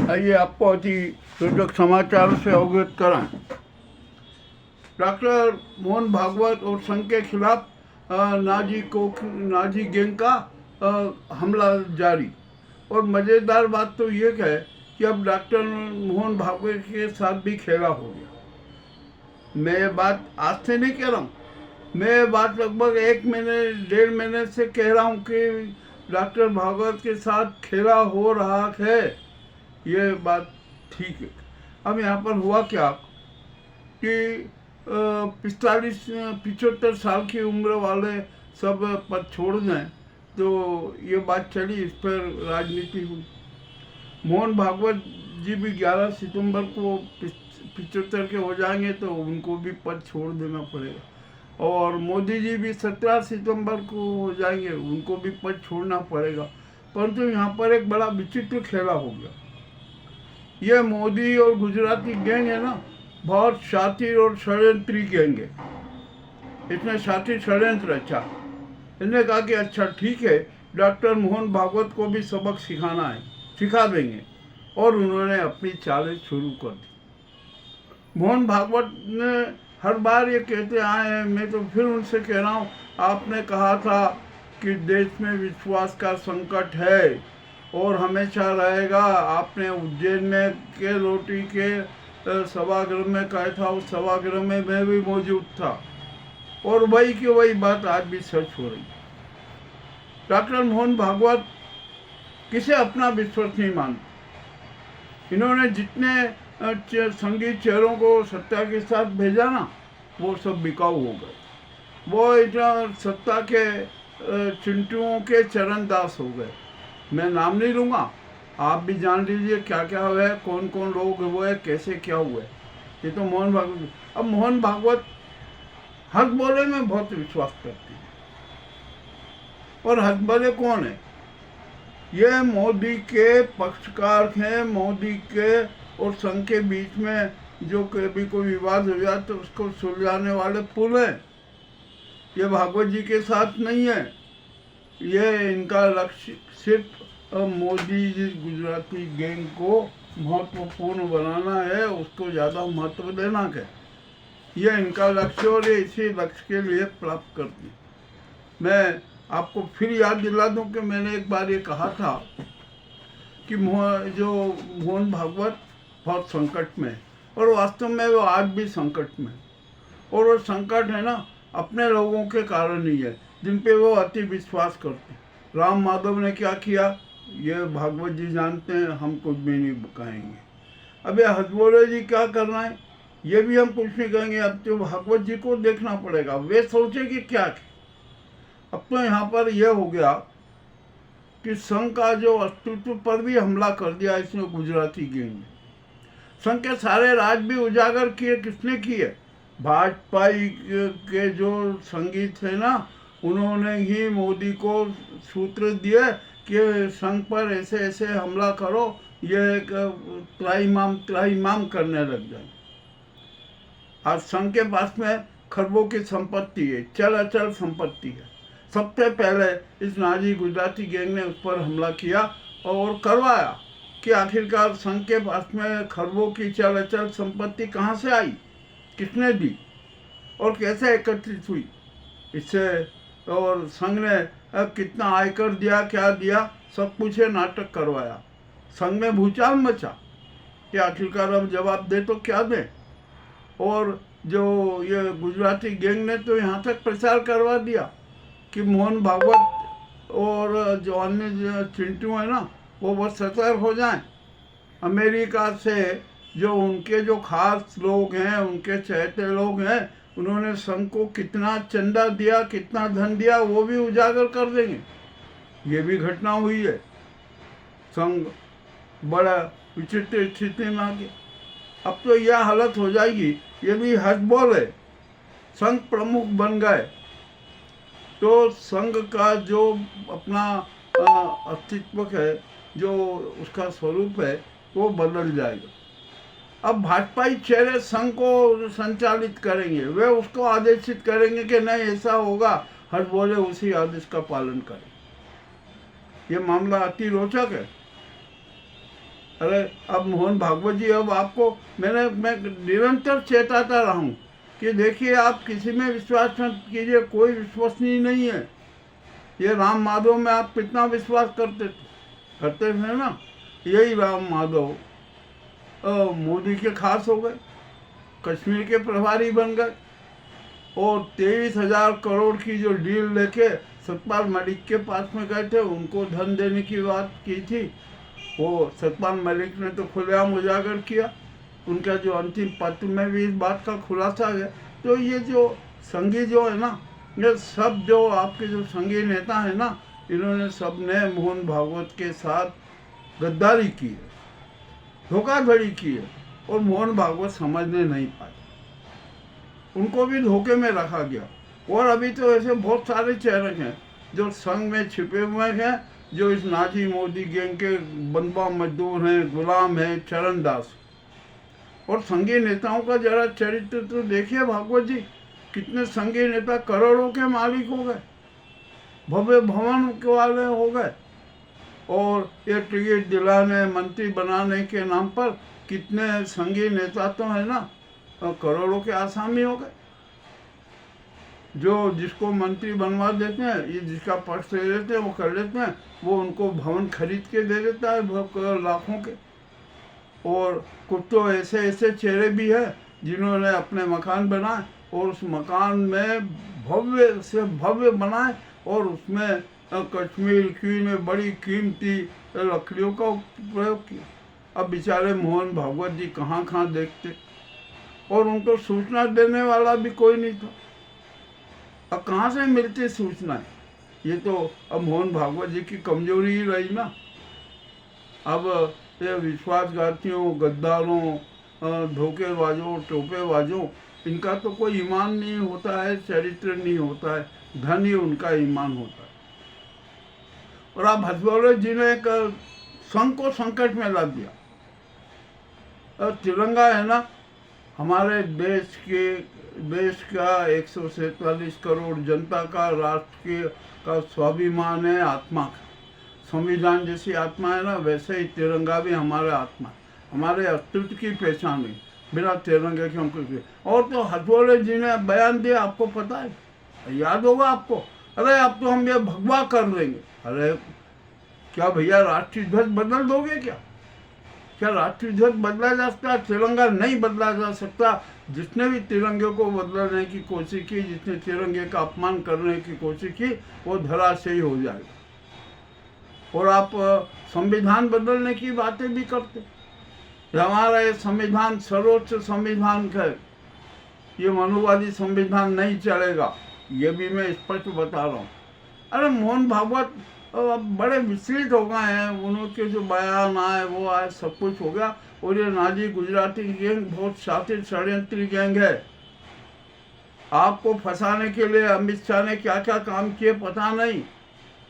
आइए आपको अति रोचक समाचार से अवगत कराएं। डॉक्टर मोहन भागवत और संघ के खिलाफ नाजी गैंग का हमला जारी। और मज़ेदार बात तो ये है कि अब डॉक्टर मोहन भागवत के साथ भी खेला हो गया। मैं ये बात आज से नहीं कह रहा हूँ, मैं ये बात लगभग 1-1.5 महीने से कह रहा हूँ कि डॉक्टर भागवत के साथ खेला हो रहा है। ये बात ठीक है। अब यहाँ पर हुआ क्या कि 75 साल की उम्र वाले सब पद छोड़ दें, तो ये बात चली, इस पर राजनीति हुई। मोहन भागवत जी भी 11 सितंबर को 75 के हो जाएंगे, तो उनको भी पद छोड़ देना पड़ेगा। और मोदी जी भी 17 सितंबर को हो जाएंगे, उनको भी पद छोड़ना पड़ेगा। परंतु यहाँ पर एक बड़ा विचित्र खेला हो गया। ये मोदी और गुजराती गैंग है ना, बहुत शातिर और षड्यंत्री गैंग है। इसने शातिर षड्यंत्र रचा। इसने कहा कि अच्छा ठीक है, डॉक्टर मोहन भागवत को भी सबक सिखाना है, सिखा देंगे। और उन्होंने अपनी चालें शुरू कर दी। मोहन भागवत ने हर बार ये कहते आए हैं, मैं तो फिर उनसे कह रहा हूँ, आपने कहा था कि देश में विश्वास का संकट है और हमेशा रहेगा। आपने उज्जैन में के रोटी के सभागृह में कहा था, उस सभागृह में मैं भी मौजूद था। और वही की वही बात आज भी सच हो रही। डॉक्टर मोहन भागवत किसे अपना विश्वास नहीं मानते। इन्होंने जितने संगीत चेहरों को सत्ता के साथ भेजा ना, वो सब बिकाऊ हो गए। वो इतना सत्ता के चिंटुओं के चरणदास हो गए। मैं नाम नहीं लूँगा, आप भी जान लीजिए क्या क्या हुआ है, कौन कौन लोग हुए, कैसे क्या हुए। ये तो मोहन भागवत। अब मोहन भागवत हक बोले में बहुत विश्वास करती है। और हक बोले कौन है? ये मोदी के पक्षकार हैं। मोदी के और संघ के बीच में जो कभी कोई विवाद हो जाए तो उसको सुलझाने वाले पुल हैं। ये भागवत जी के साथ नहीं है। ये इनका लक्ष्य सिर्फ मोदी जी गुजराती गैंग को महत्वपूर्ण बनाना है, उसको ज़्यादा महत्व देना है। ये इनका लक्ष्य और ये इसी लक्ष्य के लिए प्राप्त करती। मैं आपको फिर याद दिला दूं कि मैंने एक बार ये कहा था कि मोहन भागवत बहुत संकट में है, और वास्तव में वो आज भी संकट में है। और वो संकट है ना, अपने लोगों के कारण ही है, जिन पे वो अति विश्वास करते। राम माधव ने क्या किया, ये भागवत जी जानते हैं, हम कुछ भी नहीं कहेंगे। अब ये हजबोले जी क्या कर रहे हैं, ये भी हम कुछ नहीं कहेंगे। अब तो भागवत जी को देखना पड़ेगा, वे सोचे कि क्या है। अब तो यहाँ पर यह हो गया कि संघ का जो अस्तित्व पर भी हमला कर दिया इसने गुजराती गैंग ने। संघ के सारे राज भी उजागर किए। किसने किए? भाजपा के जो संगीत है ना, उन्होंने ही मोदी को सूत्र दिए कि संघ पर ऐसे ऐसे हमला करो, ये त्राहिमाम करने लग जाए। आज संघ के पास में खरबों की संपत्ति है, चल अचल संपत्ति है। सबसे पहले इस नाजी गुजराती गैंग ने उस पर हमला किया और करवाया कि आखिरकार संघ के पास में खरबों की चल अचल संपत्ति कहाँ से आई, किसने दी और कैसे एकत्रित हुई इससे। और संघ ने कितना आयकर दिया, क्या दिया, सब कुछ नाटक करवाया। संघ में भूचाल मचा कि आखिरकार अब जवाब दे तो क्या दे। और जो ये गुजराती गैंग ने तो यहाँ तक प्रचार करवा दिया कि मोहन भागवत और जो अन्य चिंटू है ना, वो बहुत सतर्क हो जाएं। अमेरिका से जो उनके जो खास लोग हैं, उनके चहेते लोग हैं, उन्होंने संघ को कितना चंदा दिया, कितना धन दिया, वो भी उजागर कर देंगे। ये भी घटना हुई है। संघ बड़ा विचित्र स्थिति में आ गया। अब तो यह हालत हो जाएगी, यदि हजबोल है संघ प्रमुख बन गए तो संघ का जो अपना अस्तित्व है, जो उसका स्वरूप है, वो बदल जाएगा। अब भाजपाई चेहरे संघ को संचालित करेंगे, वे उसको आदेशित करेंगे कि नहीं ऐसा होगा, हजबोले उसी आदेश का पालन करें। ये मामला अति रोचक है। अरे अब मोहन भागवत जी, अब आपको मैं निरंतर चेताता रहा हूँ कि देखिए आप किसी में विश्वास मत कीजिए, कोई विश्वसनीय नहीं है। ये राम माधव में आप कितना विश्वास करते थे ना, यही राम माधव मोदी के खास हो गए, कश्मीर के प्रभारी बन गए, और 23,000 करोड़ की जो डील लेके सतपाल मलिक के पास में गए थे, उनको धन देने की बात की थी, वो सतपाल मलिक ने तो खुलेआम उजागर किया। उनका जो अंतिम पत्र में भी इस बात का खुलासा है। तो ये जो संघी जो है ना, ये सब जो आपके जो संघी नेता है ना, इन्होंने सब ने मोहन भागवत के साथ गद्दारी की है, धोखाधड़ी की है, और मोहन भागवत समझने नहीं पाए, उनको भी धोखे में रखा गया। और अभी तो ऐसे बहुत सारे चेहरे हैं जो संघ में छिपे हुए हैं, जो इस नाजी मोदी गैंग के बंदवा मजदूर हैं, गुलाम हैं, चरणदास। और संघीय नेताओं का जरा चरित्र तो देखिए भागवत जी, कितने संघीय नेता करोड़ों के मालिक हो गए, भव्य भवन के वाले हो गए, और ये टिकट दिलाने, मंत्री बनाने के नाम पर कितने संघीय नेता तो है ना, करोड़ों के आसामी हो गए। जो जिसको मंत्री बनवा देते हैं, ये जिसका पक्ष ले लेते हैं, वो कर लेते हैं, वो उनको भवन खरीद के दे देता है लाखों के। और कुछ तो ऐसे ऐसे चेहरे भी हैं जिन्होंने अपने मकान बनाए, और उस मकान में भव्य से भव्य बनाए, और उसमें कश्मीर की में बड़ी कीमती लकड़ियों का प्रयोग किया। अब बेचारे मोहन भागवत जी कहाँ कहाँ देखते, और उनको सूचना देने वाला भी कोई नहीं था। अब कहाँ से मिलती सूचनाएं? ये तो अब मोहन भागवत जी की कमजोरी ही रही ना। अब ये विश्वासघातियों, गद्दारों, धोखेबाजों, टोपेबाजों, इनका तो कोई ईमान नहीं होता है, चरित्र नहीं होता है, धन ही उनका ईमान होता है। और अब हजबौले जी ने एक संघ को संकट में ला दिया। तिरंगा है ना, हमारे देश का 147 करोड़ जनता का, राष्ट्र का स्वाभिमान है, आत्मा का। संविधान जैसी आत्मा है ना, वैसे ही तिरंगा भी हमारा आत्मा है, हमारे अस्तित्व की पहचान है। बिना तिरंगे के हम कुछ। और तो हथौड़े जी ने बयान दिया, आपको पता है, याद होगा आपको, अरे अब तो हम ये भगवा कर देंगे। अरे क्या भैया, राष्ट्रीय ध्वज बदल दोगे क्या राष्ट्रीय ध्वज बदला जा सकता है? तिरंगा नहीं बदला जा सकता। जिसने भी तिरंगे को बदलने की कोशिश की, जिसने तिरंगे का अपमान करने की कोशिश की, वो धराशायी हो जाएगा। और आप संविधान बदलने की बातें भी करते। हमारा ये संविधान सर्वोच्च संविधान है, ये मनुवादी संविधान नहीं चलेगा, ये भी मैं स्पष्ट बता रहा हूँ। अरे मोहन भागवत अब बड़े विचलित हो गए हैं, उनके जो बयान आए वो आए, सब कुछ हो गया। और ये नाजी गुजराती गैंग बहुत शातिर षड्यंत्री गैंग है। आपको फंसाने के लिए अमित शाह ने क्या क्या काम किए पता नहीं,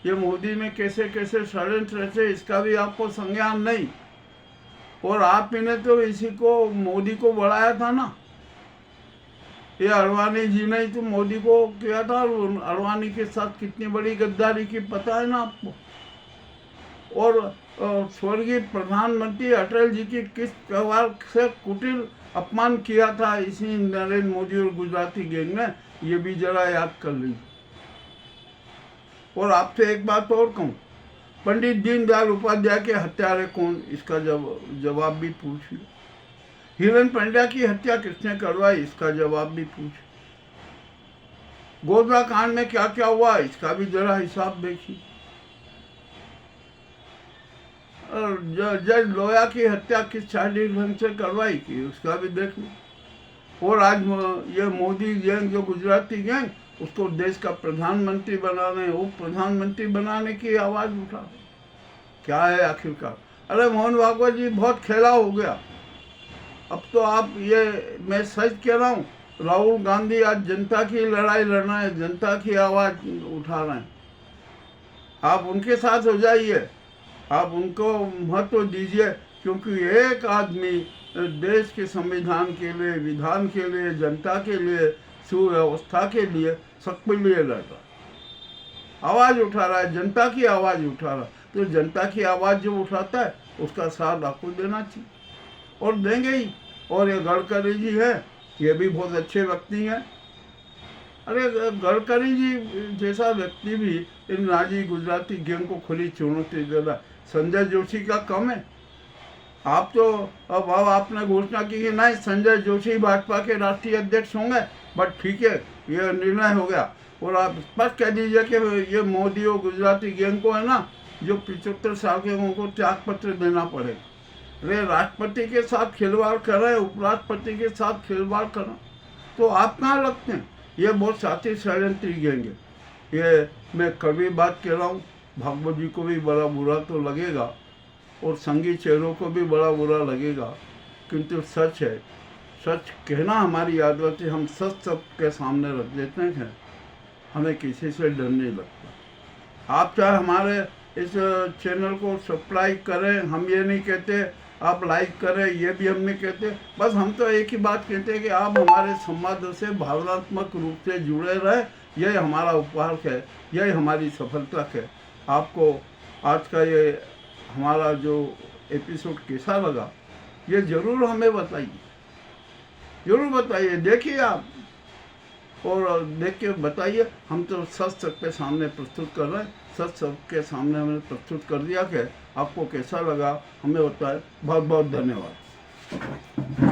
ये मोदी ने कैसे कैसे षड्यंत्र रचे, इसका भी आपको संज्ञान नहीं। और आप ही ने तो इसी को, मोदी को बढ़ाया था ना, ये अडवाणी जी ने तो मोदी को किया था, और अडवाणी के साथ कितनी बड़ी गद्दारी की पता है ना आपको। और स्वर्गीय प्रधानमंत्री अटल जी की किस प्रकार से कुटिल अपमान किया था इसी नरेंद्र मोदी और गुजराती गैंग ने, ये भी जरा याद कर लीजिए। और आपसे एक बात और कहूँ, पंडित दीनदयाल उपाध्याय के हत्यारे कौन, इसका जवाब भी पूछिए। हिरन पंड्या की हत्या किसने करवाई, इसका जवाब भी पूछिए। गोधरा कांड में क्या क्या हुआ, इसका भी जरा हिसाब देखिए। और जज लोया की हत्या किस शारीरिक ढंग से करवाई की, उसका भी देख लो। और आज ये मोदी गैंग, जो गुजराती गैंग, उसको देश का प्रधानमंत्री बनाने, वो प्रधानमंत्री बनाने की आवाज़ उठा। क्या है आखिरकार? अरे मोहन भागवत जी बहुत खेला हो गया। अब तो आप, ये मैं सच कह रहा हूँ, राहुल गांधी आज जनता की लड़ाई लड़ रहे हैं, जनता की आवाज़ उठा रहे हैं। आप उनके साथ हो जाइए, आप उनको महत्व दीजिए, क्योंकि एक आदमी देश के संविधान के लिए, विधान के लिए, जनता के लिए, सुव्यवस्था के लिए, सबके लिए लड़ रहा है, आवाज़ उठा रहा है, जनता की आवाज़ उठा रहा है। तो जनता की आवाज़ जो उठाता है उसका साथ आपको देना चाहिए और देंगे ही। और ये गडकरी जी है, ये भी बहुत अच्छे व्यक्ति हैं। अरे गडकरी जी जैसा व्यक्ति भी इन राजी गुजराती गैंग को खुली चुनौती दे रहा। संजय जोशी का कम है। आप तो अब आपने घोषणा की कि नहीं संजय जोशी भाजपा के राष्ट्रीय अध्यक्ष होंगे, बट ठीक है, ये निर्णय हो गया। और आप स्पष्ट कह दीजिए कि ये मोदी और गुजराती गैंग को है ना, जो 75 साल के उनको त्याग पत्र देना पड़ेगा। अरे राष्ट्रपति के साथ खिलवाड़ कर रहे हैं, उपराष्ट्रपति के साथ खिलवाड़ कर रहे हैं, तो आप कहाँ लगते हैं? ये बहुत साथी षड्यंत्री गैंग है। ये मैं कड़वी बात कह रहा हूँ, भागवत जी को भी बड़ा बुरा तो लगेगा और संगी चेहरों को भी बड़ा बुरा लगेगा, किंतु सच है। सच कहना हमारी आदत है। हम सच सबके सामने रख देते हैं, हमें किसी से डर नहीं लगता। आप चाहे हमारे इस चैनल को सब्सक्राइब करें, हम ये नहीं कहते आप लाइक करें, ये भी हम नहीं कहते। बस हम तो एक ही बात कहते हैं कि आप हमारे संवाद से भावनात्मक रूप से जुड़े रहे। यही हमारा उपहार है, यही हमारी सफलता है। आपको आज का ये हमारा जो एपिसोड कैसा लगा, ये ज़रूर हमें बताइए, ज़रूर बताइए। देखिए आप और देख के बताइए। हम तो सच सबके सामने प्रस्तुत कर रहे हैं, सच सबके सामने हमने प्रस्तुत कर दिया कि आपको कैसा लगा हमें बताएं। बहुत बहुत धन्यवाद।